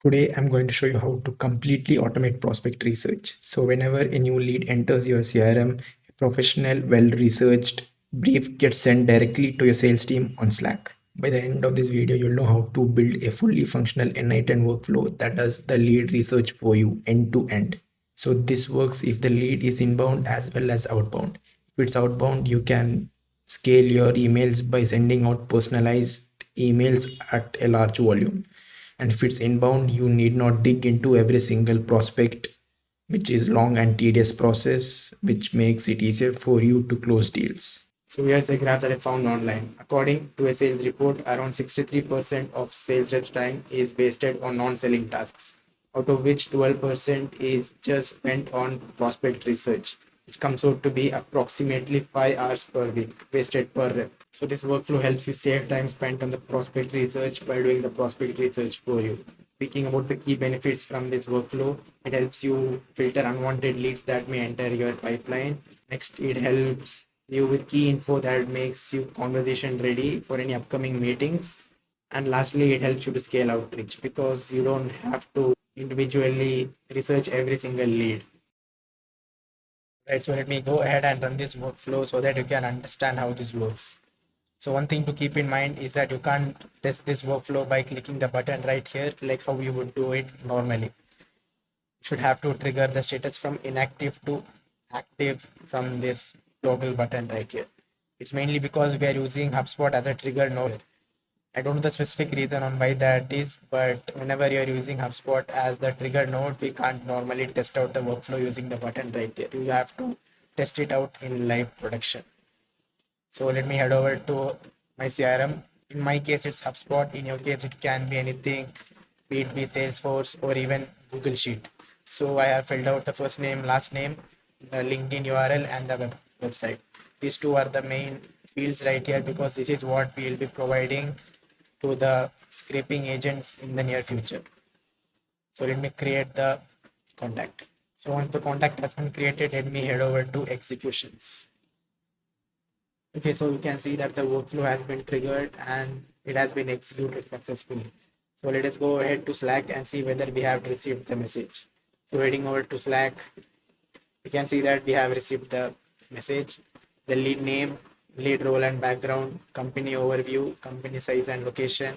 Today, I'm going to show you how to completely automate prospect research. So whenever a new lead enters your CRM, a professional, well-researched brief gets sent directly to your sales team on Slack. By the end of this video, you'll know how to build a fully functional n8n workflow that does the lead research for you end to end. So this works if the lead is inbound as well as outbound. If it's outbound, you can scale your emails by sending out personalized emails at a large volume. And if it's inbound, you need not dig into every single prospect, which is long and tedious process, which makes it easier for you to close deals. So here's a graph that I found online. According to a sales report, around 63% of sales reps time is wasted on non-selling tasks, out of which 12% is just spent on prospect research, which comes out to be approximately 5 hours per week wasted per rep. So this workflow helps you save time spent on the prospect research by doing the prospect research for you. Speaking about the key benefits from this workflow, it helps you filter unwanted leads that may enter your pipeline. Next, it helps you with key info that makes you conversation ready for any upcoming meetings. And lastly, it helps you to scale outreach because you don't have to individually research every single lead. Right, so let me go ahead and run this workflow so that you can understand how this works. So one thing to keep in mind is that you can't test this workflow by clicking the button right here, like how you would do it normally. You should have to trigger the status from inactive to active from this toggle button right here. It's mainly because we are using HubSpot as a trigger node. I don't know the specific reason on why that is, but whenever you're using HubSpot as the trigger node, we can't normally test out the workflow using the button right there. You have to test it out in live production. So let me head over to my CRM. In my case, it's HubSpot. In your case, it can be anything, be it be Salesforce or even Google Sheet. So I have filled out the first name, last name, the LinkedIn URL, and the website. These two are the main fields right here because this is what we will be providing to the scraping agents in the near future. So let me create the contact. So once the contact has been created, let me head over to executions. Okay, so you can see that the workflow has been triggered and it has been executed successfully. So let us go ahead to Slack and see whether we have received the message. So heading over to Slack, we can see that we have received the message, the lead name, lead role and background, company overview, company size and location,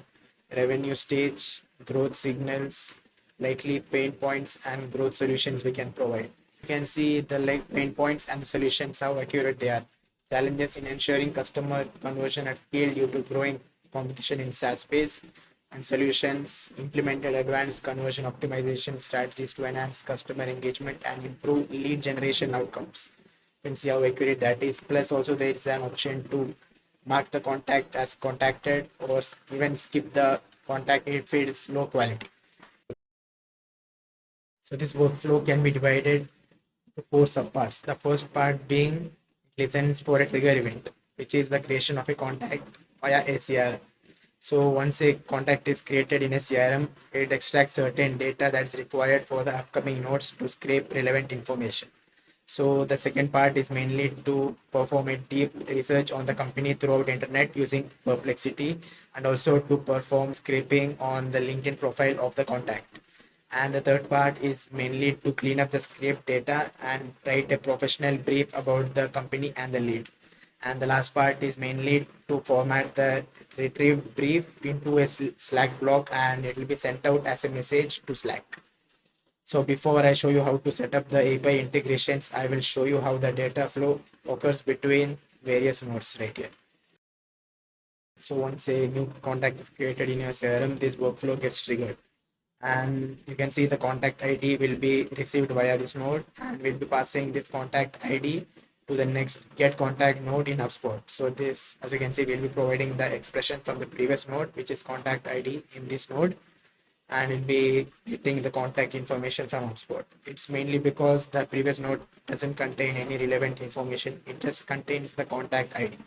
revenue stage, growth signals, likely pain points and growth solutions we can provide. You can see the pain points and the solutions, how accurate they are. Challenges in ensuring customer conversion at scale due to growing competition in SaaS space, and solutions implemented advanced conversion optimization strategies to enhance customer engagement and improve lead generation outcomes. You can see how accurate that is. Plus, also there is an option to mark the contact as contacted or even skip the contact if it is low quality. So this workflow can be divided into 4 subparts. The first part being listens for a trigger event, which is the creation of a contact via a CRM. So once a contact is created in a CRM, it extracts certain data that's required for the upcoming nodes to scrape relevant information. So the second part is mainly to perform a deep research on the company throughout the internet using Perplexity, and also to perform scraping on the LinkedIn profile of the contact. And the third part is mainly to clean up the scraped data and write a professional brief about the company and the lead. And the last part is mainly to format the retrieved brief into a Slack block, and it will be sent out as a message to Slack. So before I show you how to set up the API integrations, I will show you how the data flow occurs between various nodes right here. So once a new contact is created in your CRM, this workflow gets triggered. And you can see the contact ID will be received via this node, and we'll be passing this contact ID to the next get contact node in HubSpot. So this, as you can see, we'll be providing the expression from the previous node, which is contact ID in this node, and it'll be getting the contact information from HubSpot. It's mainly because the previous node doesn't contain any relevant information. It just contains the contact ID.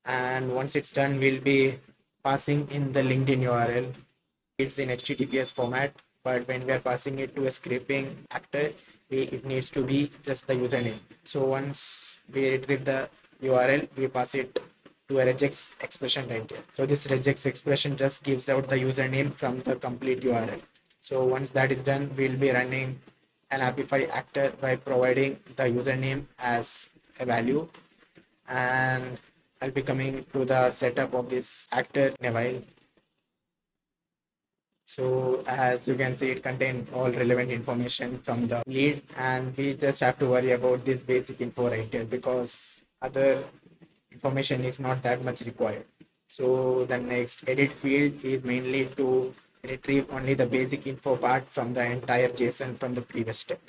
And once it's done, we'll be passing in the LinkedIn URL. It's in HTTPS format, but when we are passing it to a scraping actor, it needs to be just the username. So once we retrieve the URL, we pass it to a regex expression right here. So this regex expression just gives out the username from the complete URL. So once that is done, we'll be running an Apify actor by providing the username as a value, and I'll be coming to the setup of this actor in a while. So as you can see, it contains all relevant information from the lead, and we just have to worry about this basic info right here because other information is not that much required. So the next edit field is mainly to retrieve only the basic info part from the entire JSON from the previous step.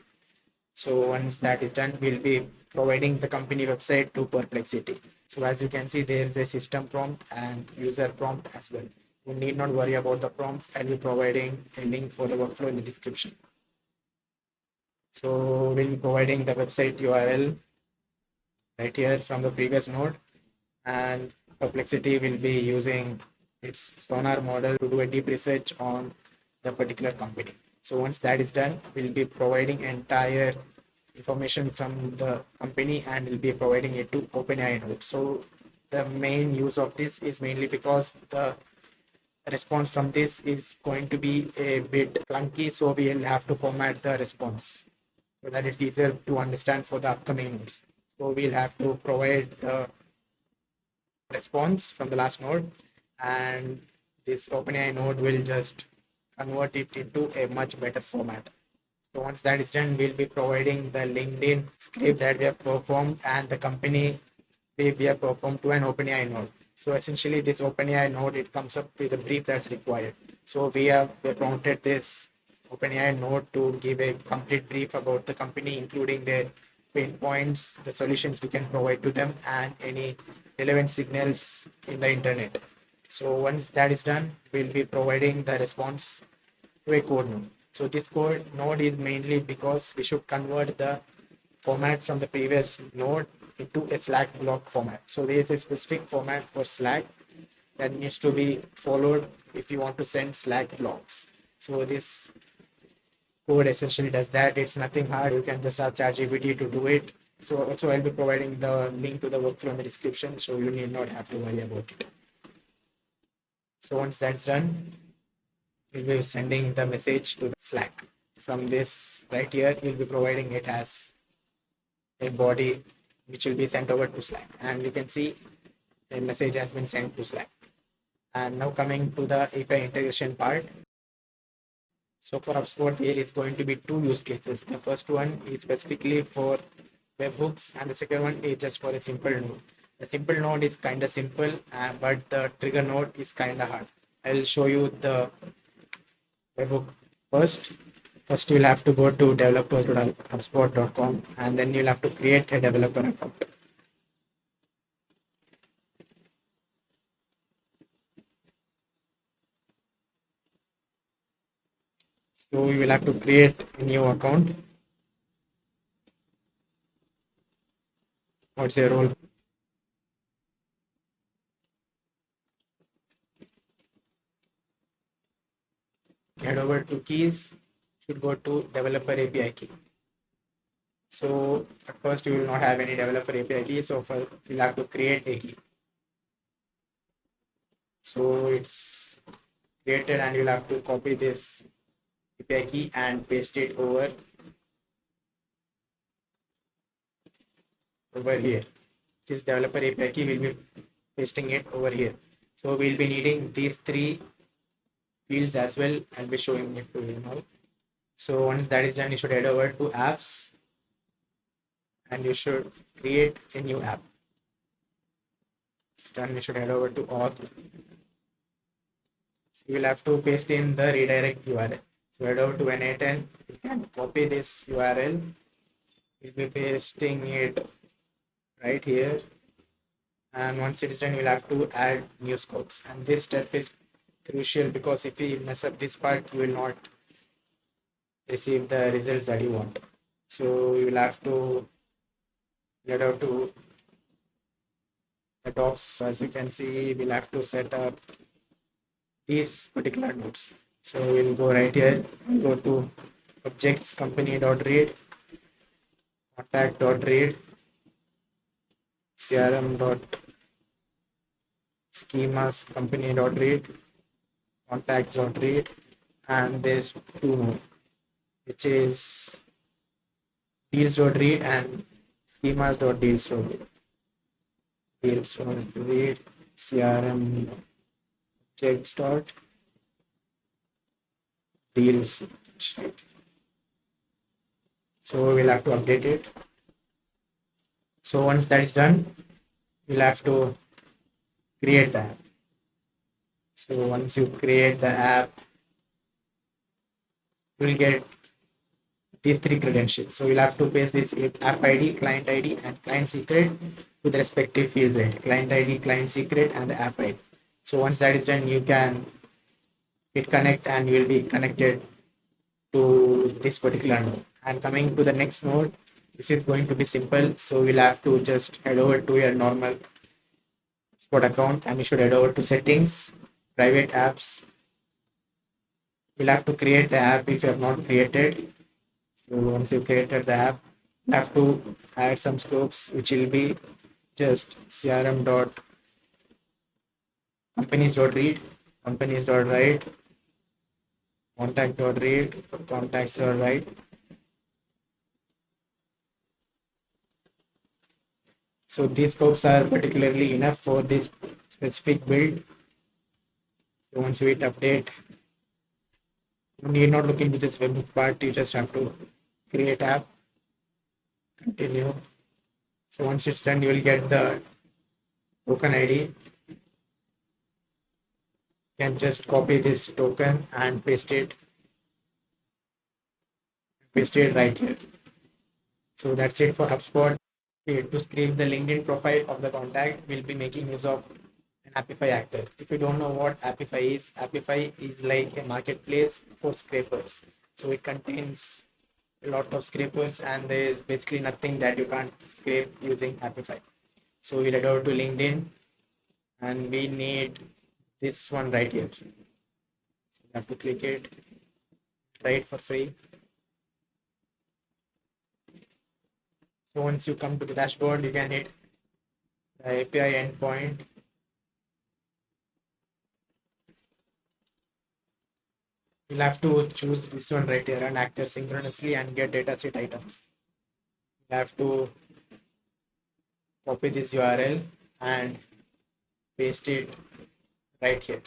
So once that is done, we'll be providing the company website to Perplexity. So as you can see, there's a system prompt and user prompt as well. You need not worry about the prompts. I'll be providing a link for the workflow in the description. So we'll be providing the website URL right here from the previous node, and Perplexity will be using its sonar model to do a deep research on the particular company. So once that is done, we'll be providing entire information from the company and we'll be providing it to OpenAI node. So the main use of this is mainly because the response from this is going to be a bit clunky, so we'll have to format the response so that it's easier to understand for the upcoming nodes. So we'll have to provide the response from the last node, and this OpenAI node will just convert it into a much better format. So once that is done, we'll be providing the LinkedIn script that we have performed and the company script we have performed to an OpenAI node. So essentially this OpenAI node, it comes up with a brief that's required. So we prompted this OpenAI node to give a complete brief about the company, including their pain points, the solutions we can provide to them, and any relevant signals in the internet. So once that is done, we'll be providing the response to a code node. So this code node is mainly because we should convert the format from the previous node into a Slack block format. So there is a specific format for Slack that needs to be followed if you want to send Slack blocks. So this code essentially does that. It's nothing hard. You can just ask ChatGPT to do it. So also I'll be providing the link to the workflow in the description, so you need not have to worry about it. So once that's done, we'll be sending the message to the Slack. From this right here, we'll be providing it as a body which will be sent over to Slack, and you can see a message has been sent to Slack. And now coming to the API integration part. So for Hubspot, there is going to be two use cases. The first one is specifically for webhooks, and the second one is just for a simple node. The simple node is kind of simple, but the trigger node is kind of hard. I'll show you the webhook first. First, you'll have to go to developers.hubspot.com, and then you'll have to create a developer account. So you will have to create a new account. What's your role? Head over to keys, should go to developer API key. So at first you will not have any developer API key, so first you'll have to create a key. So it's created, and you'll have to copy this API key and paste it over here. This developer API key, will be pasting it over here. So we'll be needing these three fields as well. I'll be showing it to you now. So once that is done, you should head over to apps and you should create a new app. It's done. You should head over to auth. So you'll have to paste in the redirect URL. So head over to n8n. You can copy this URL. We'll be pasting it right here. And once it is done, you'll have to add new scopes. And this step is crucial because if you mess up this part, you will not receive the results that you want. So you will have to get out to the docs. As you can see, we'll have to set up these particular nodes. So we'll go right here, go to objects company.read, contact.read, crm.schemas company.read, contacts.read, and there's two more, which is deals.read and schemas.deals.read. Deals.read CRM objects dot deals. So we'll have to update it. So once that is done, we'll have to create the app. So once you create the app, you'll get these three credentials. So you'll have to paste this app ID, client ID, and client secret with respective fields, right? Client ID, client secret, and the app ID. So once that is done, you can hit connect and you will be connected to this particular node. And coming to the next node, this is going to be simple. So we'll have to just head over to your normal Hubspot account and you should head over to settings, private apps. You'll have to create the app if you have not created. So once you created the app, you have to add some scopes, which will be just crm dot companies dot read, companies dot write, contact dot read, contacts dot write. So these scopes are particularly enough for this specific build. So once you hit update, you need not look into this webhook part. You just have to create app, continue. So once it's done, you will get the token ID. You can just copy this token and paste it right here. So that's it for HubSpot. Okay, to scrape the LinkedIn profile of the contact, we'll be making use of an Apify actor. If you don't know what Apify is like a marketplace for scrapers. So it contains a lot of scrapers and there is basically nothing that you can't scrape using Apify. So we'll head over to LinkedIn and we need this one right here. So you have to click it, try it for free. So once you come to the dashboard, you can hit the API endpoint. You'll have to choose this one right here and actor synchronously and get dataset items. You have to copy this URL and paste it right here.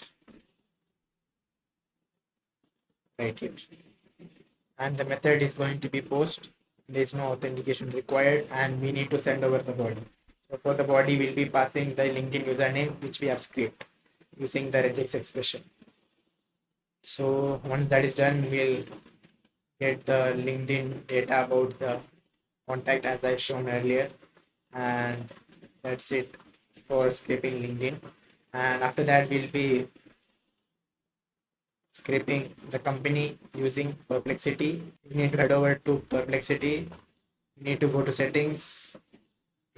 Right here. And the method is going to be post. There is no authentication required and we need to send over the body. So for the body, we'll be passing the LinkedIn username which we have scraped using the regex expression. So once that is done, we'll get the LinkedIn data about the contact as I've shown earlier. And that's it for scraping LinkedIn. And after that, we'll be scraping the company using Perplexity. You need to head over to Perplexity. You need to go to settings,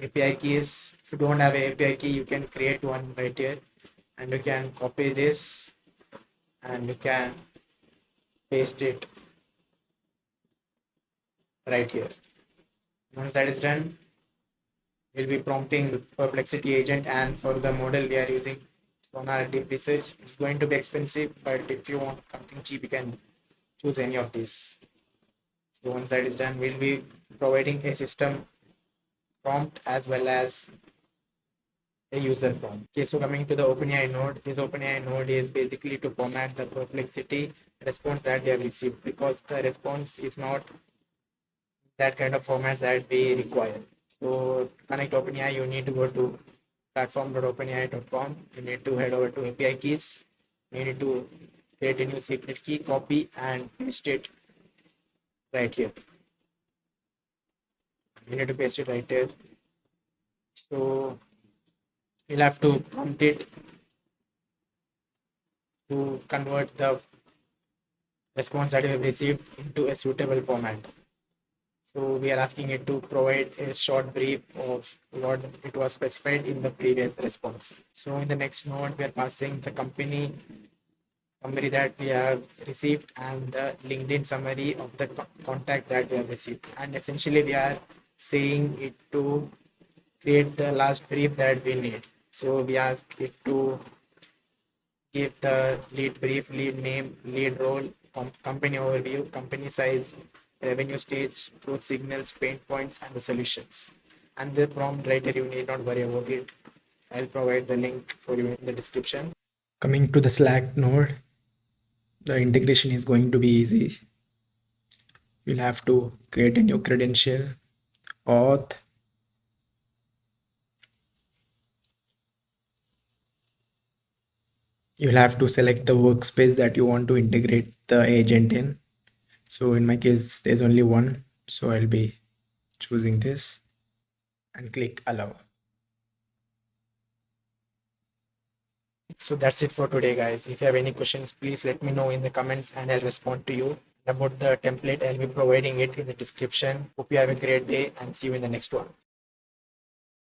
API keys. If you don't have an API key, you can create one right here and you can copy this and you can paste it right here. Once that is done, we'll be prompting Perplexity agent, and for the model we are using Sonar Deep Research. It's going to be expensive, but if you want something cheap, you can choose any of these. So once that is done, we'll be providing a system prompt as well as a user prompt. Okay, so coming to the OpenAI node, this OpenAI node is basically to format the Perplexity response that we have received because the response is not that kind of format that we require. So to connect OpenAI, you need to go to platform.openai.com. You need to head over to API keys. You need to create a new secret key, copy and paste it right here. You need to paste it right here. So you'll have to prompt it to convert the response that you have received into a suitable format. So we are asking it to provide a short brief of what it was specified in the previous response. So in the next node, we are passing the company summary that we have received and the LinkedIn summary of the contact that we have received. And essentially we are saying it to create the last brief that we need. So we ask it to give the lead brief, lead name, lead role, company overview, company size, revenue stage, growth signals, pain points, and the solutions. And the prompt writer, you need not worry about it. I'll provide the link for you in the description. Coming to the Slack node, the integration is going to be easy. You'll have to create a new credential, auth. You'll have to select the workspace that you want to integrate the agent in. So in my case, there's only one. So I'll be choosing this and click allow. So that's it for today, guys. If you have any questions, please let me know in the comments and I'll respond to you. About the template, I'll be providing it in the description. Hope you have a great day and see you in the next one.